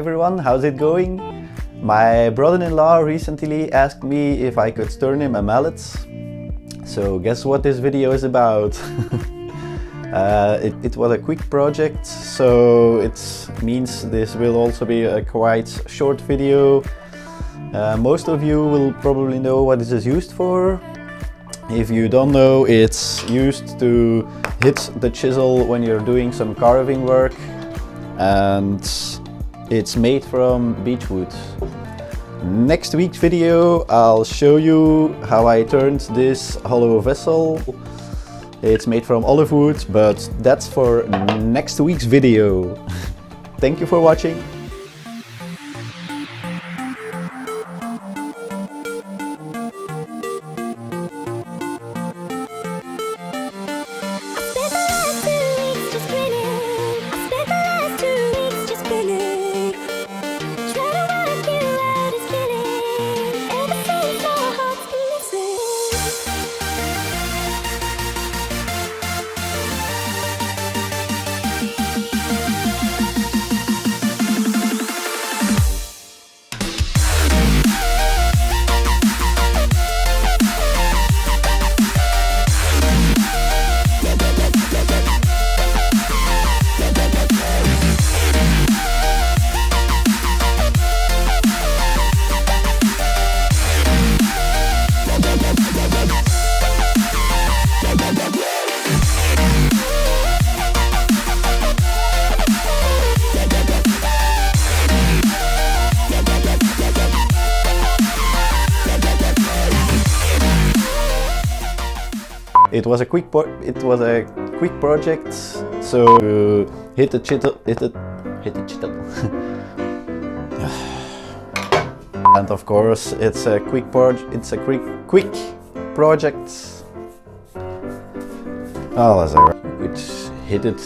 everyone, how's it going? My brother-in-law recently asked me if I could turn him a mallet. So guess what this video is about? It was a quick project, so it means this will also be a quite short video. Most of you will probably know what this is used for. If you don't know, it's used to hit the chisel when you're doing some carving work, and it's made from beech wood. Next week's video I'll show you how I turned this hollow vessel. It's made from olive wood, but that's for next week's video. Thank you for watching. It was a quick project, so hit the chisel, and of course it's a quick project. Oh, that's a hit it.